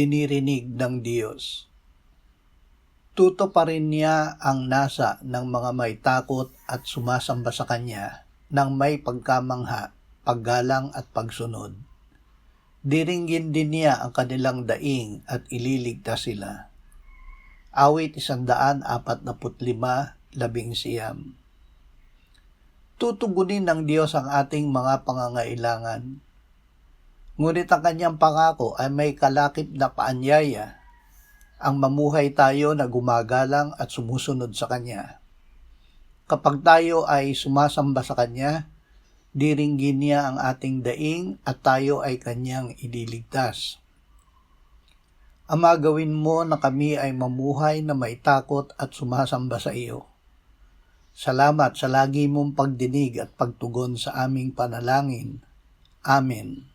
dinirinig ng Diyos. Tuto pa rin niya ang nasa ng mga may takot at sumasamba sa Kanya ng may pagkamangha, paggalang at pagsunod. Diringgin din niya ang kanilang daing at ililigtas sila. Awit 145:11. Tutugunin ng Diyos ang ating mga pangangailangan. Ngunit ang Kanyang pangako ay may kalakip na paanyaya, ang mamuhay tayo na gumagalang at sumusunod sa Kanya. Kapag tayo ay sumasamba sa Kanya, diringgin niya ang ating daing at tayo ay Kanyang ililigtas. Ama, gawin mo na kami ay mamuhay na may takot at sumasamba sa iyo. Salamat sa lagi mong pagdinig at pagtugon sa aming panalangin. Amen.